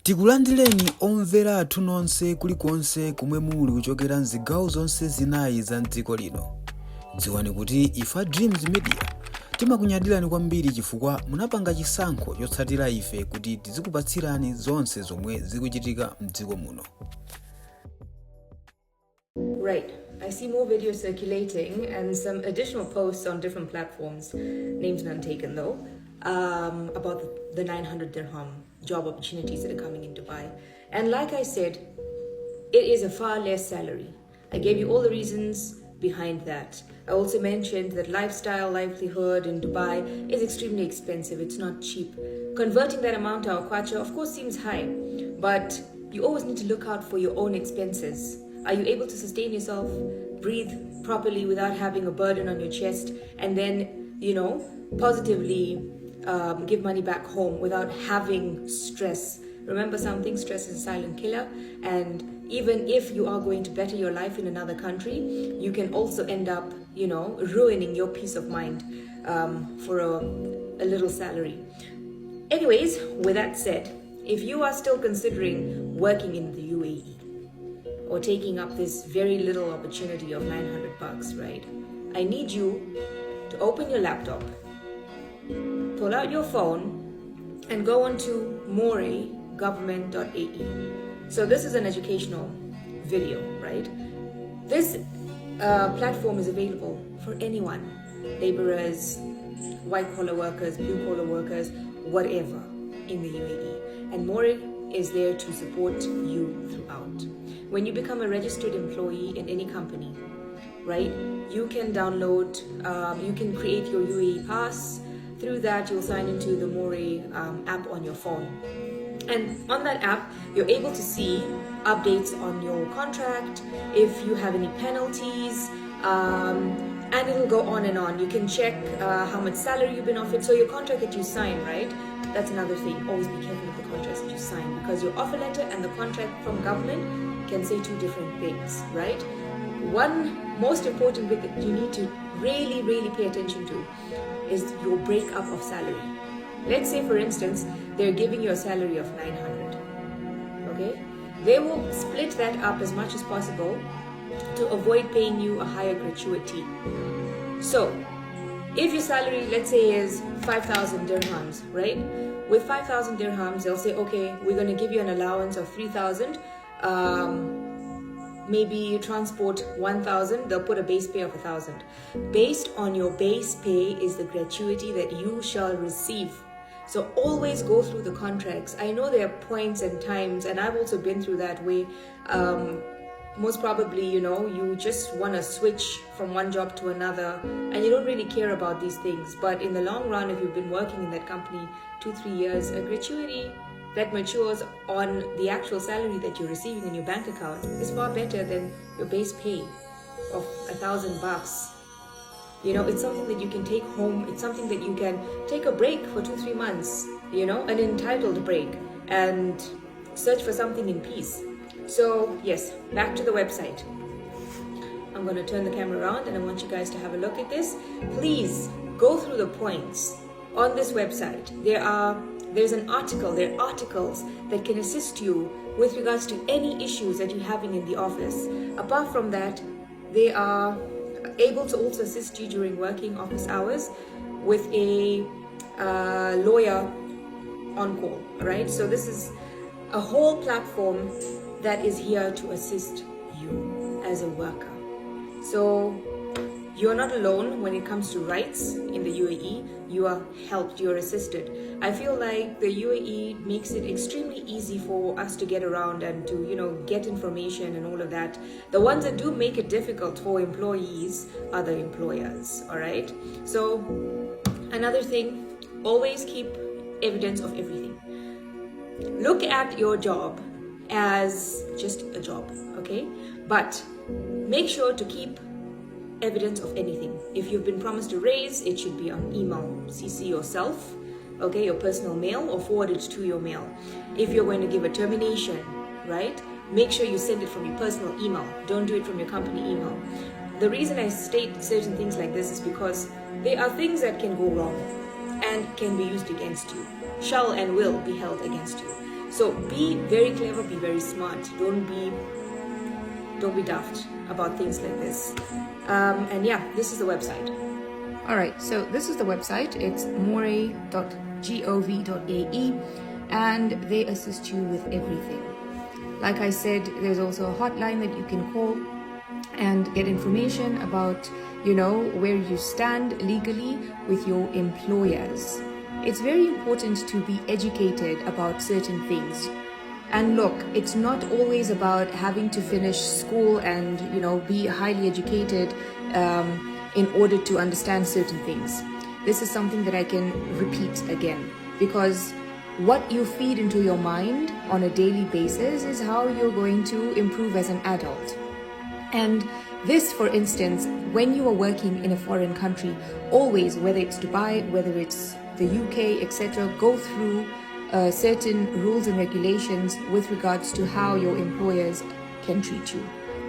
Tikulandireni omvera athu nonse kulikonse kumwe muli kuchokera mzigawo zonse zinayi za mdziko lino. Dziwani kuti ifa Dreams Media timakunyadirani kwambiri chifukwa munapanga chisankho chotsatira ife kuti tizikupatsirani zonse zomwe zikuchitika mdziko muno. Right. I see more videos circulating and some additional posts on different platforms, names none taken though, about the 900 dirham job opportunities that are coming in Dubai. And like I said, it is a far less salary. I gave you all the reasons behind that. I also mentioned that lifestyle, livelihood in Dubai is extremely expensive. It's not cheap. Converting that amount to our kwacha, of course, seems high, but you always need to look out for your own expenses. Are you able to sustain yourself, breathe properly without having a burden on your chest, and then, positively give money back home without having stress? Remember something, stress is a silent killer, and even if you are going to better your life in another country, you can also end up, ruining your peace of mind for a little salary. Anyways, with that said, if you are still considering working in the UAE, or taking up this very little opportunity of 900 bucks, right? I need you to open your laptop, pull out your phone, and go on to moregovernment.ae. So this is an educational video, right? This platform is available for anyone, laborers, white-collar workers, blue-collar workers, whatever in the UAE. And More is there to support you throughout. When you become a registered employee in any company, right, you can download, you can create your UAE pass. Through that, you'll sign into the More app on your phone. And on that app, you're able to see updates on your contract, if you have any penalties, and it'll go on and on. You can check how much salary you've been offered. So your contract that you sign, right? That's another thing. Always be careful of the contracts that you sign, because your offer letter and the contract from government can say two different things, right? One most important bit that you need to really pay attention to is your breakup of salary. Let's say, for instance, they're giving you a salary of 900, okay? They will split that up as much as possible to avoid paying you a higher gratuity. So, if your salary, let's say, is 5,000 dirhams, right? With 5,000 dirhams, they'll say, okay, we're going to give you an allowance of 3,000. Maybe transport 1,000. They'll put a base pay of 1,000. Based on your base pay is the gratuity that you shall receive. So always go through the contracts. I know there are points and times, and I've also been through that way. Most probably, you just want to switch from one job to another and you don't really care about these things. But in the long run, if you've been working in that company 2-3 years, a gratuity that matures on the actual salary that you're receiving in your bank account is far better than your base pay of 1,000 bucks. It's something that you can take home. It's something that you can take a break for 2-3 months, an entitled break, and search for something in peace. So yes, back to the website. I'm going to turn the camera around and I want you guys to have a look at this. Please go through the points on this website. There are articles that can assist you with regards to any issues that you're having in the office. Apart from that, they are able to also assist you during working office hours with a lawyer on call, right? So this is a whole platform that is here to assist you as a worker. So you're not alone when it comes to rights in the UAE. You are helped, you're assisted. I feel like the UAE makes it extremely easy for us to get around and to, get information and all of that. The ones that do make it difficult for employees are the employers, all right? So another thing, always keep evidence of everything. Look at your job as just a job, okay? But make sure to keep evidence of anything. If you've been promised a raise, it should be on email. CC yourself, okay, your personal mail, or forward it to your mail. If you're going to give a termination, right, make sure you send it from your personal email. Don't do it from your company email. The reason I state certain things like this is because there are things that can go wrong and can be used against you, shall and will be held against you. So be very clever, be very smart. Don't be daft about things like this. And yeah, this is the website. All right, so this is the website. It's more.gov.ae, and they assist you with everything. Like I said, there's also a hotline that you can call and get information about, where you stand legally with your employers. It's very important to be educated about certain things. And look, it's not always about having to finish school and, be highly educated in order to understand certain things. This is something that I can repeat again, because what you feed into your mind on a daily basis is how you're going to improve as an adult. And this, for instance, when you are working in a foreign country, always, whether it's Dubai, whether it's the UK, etc., go through certain rules and regulations with regards to how your employers can treat you.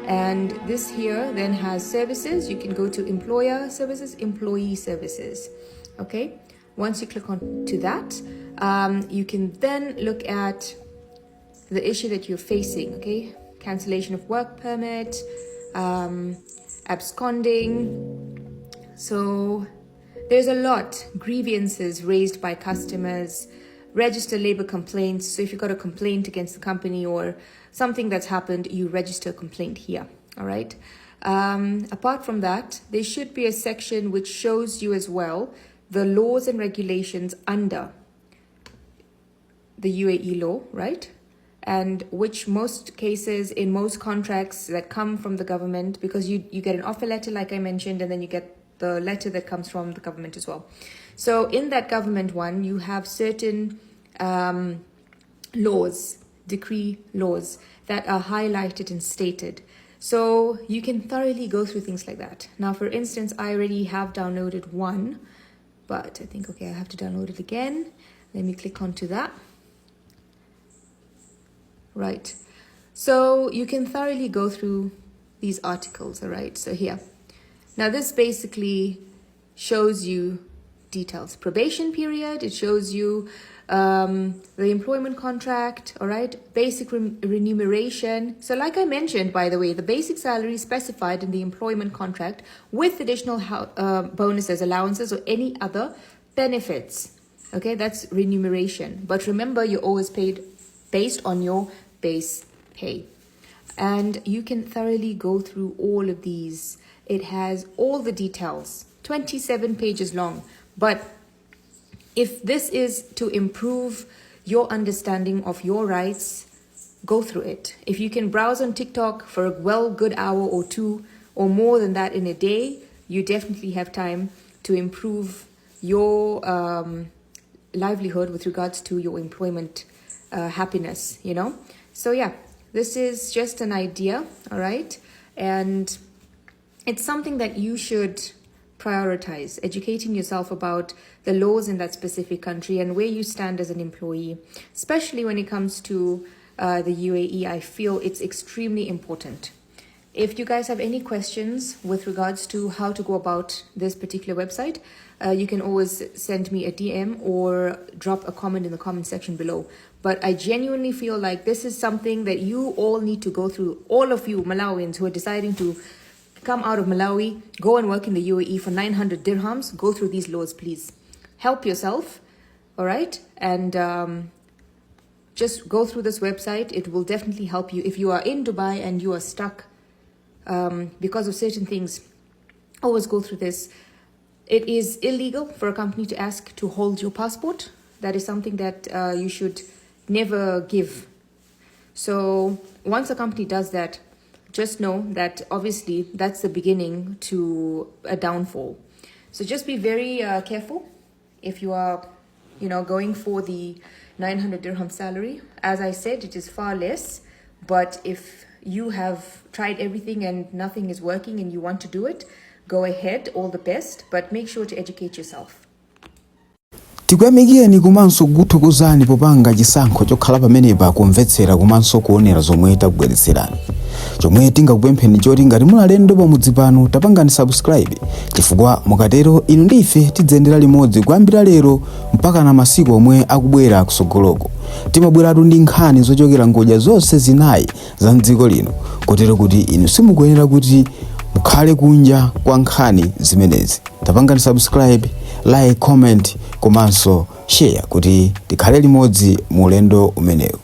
And this here then has services. You can go to employer services, employee services. Okay, once you click on to that, you can then look at the issue that you're facing. Okay, cancellation of work permit, absconding. So there's a lot, grievances raised by customers, register labor complaints. So if you've got a complaint against the company or something that's happened, you register a complaint here. All right. Apart from that, there should be a section which shows you as well the laws and regulations under the UAE law, right? And which most cases in most contracts that come from the government, because you get an offer letter, like I mentioned, and then you get the letter that comes from the government as well. So in that government one, you have certain laws, decree laws that are highlighted and stated. So you can thoroughly go through things like that. Now, for instance, I already have downloaded one, but I think, okay, I have to download it again. Let me click onto that. Right. So you can thoroughly go through these articles, all right? So here. Now, this basically shows you details. Probation period, it shows you the employment contract, all right? Basic remuneration. So like I mentioned, by the way, the basic salary is specified in the employment contract with additional bonuses, allowances, or any other benefits. Okay, that's remuneration. But remember, you're always paid based on your base pay. And you can thoroughly go through all of these. It has all the details, 27 pages long. But if this is to improve your understanding of your rights, go through it. If you can browse on TikTok for a good hour or two or more than that in a day, you definitely have time to improve your livelihood with regards to your employment happiness, So yeah, this is just an idea, all right? And it's something that you should prioritize, educating yourself about the laws in that specific country and where you stand as an employee, especially when it comes to the UAE. I feel it's extremely important. If you guys have any questions with regards to how to go about this particular website, you can always send me a DM or drop a comment in the comment section below. But I genuinely feel like this is something that you all need to go through. All of you Malawians who are deciding to come out of Malawi, go and work in the UAE for 900 dirhams, go through these laws, please. Help yourself, all right? And just go through this website. It will definitely help you. If you are in Dubai and you are stuck because of certain things, always go through this. It is illegal for a company to ask to hold your passport. That is something that you should never give. So once a company does that, just know that obviously that's the beginning to a downfall. So just be very careful if you are, going for the 900 dirham salary. As I said, it is far less. But if you have tried everything and nothing is working and you want to do it, go ahead, all the best, but make sure to educate yourself. Tikuyamikeni komanso kuthokozani popanga chisankho chokhala pamenepa kumvetsera komanso kuonera zomwe takubweretserani. Chomwe tingakupempheni choti ngati muli alendo pamudzi pano tapangani subscribe, chifukwa mukatero inu ndife tidzendera limodzi kuyambira lero mpaka na masiku omwe akubwera kusogoloko. timabweratu ndi nkhani zochokera ngodya zonse zinayi za mdziko lino, kotero kuti inu simukuyenera kuti mukhale kunja kwa nkhani zimenezi. Tapangani subscribe, like, comment komanso share kuti tikhale limodzi mu ulendo umenewu.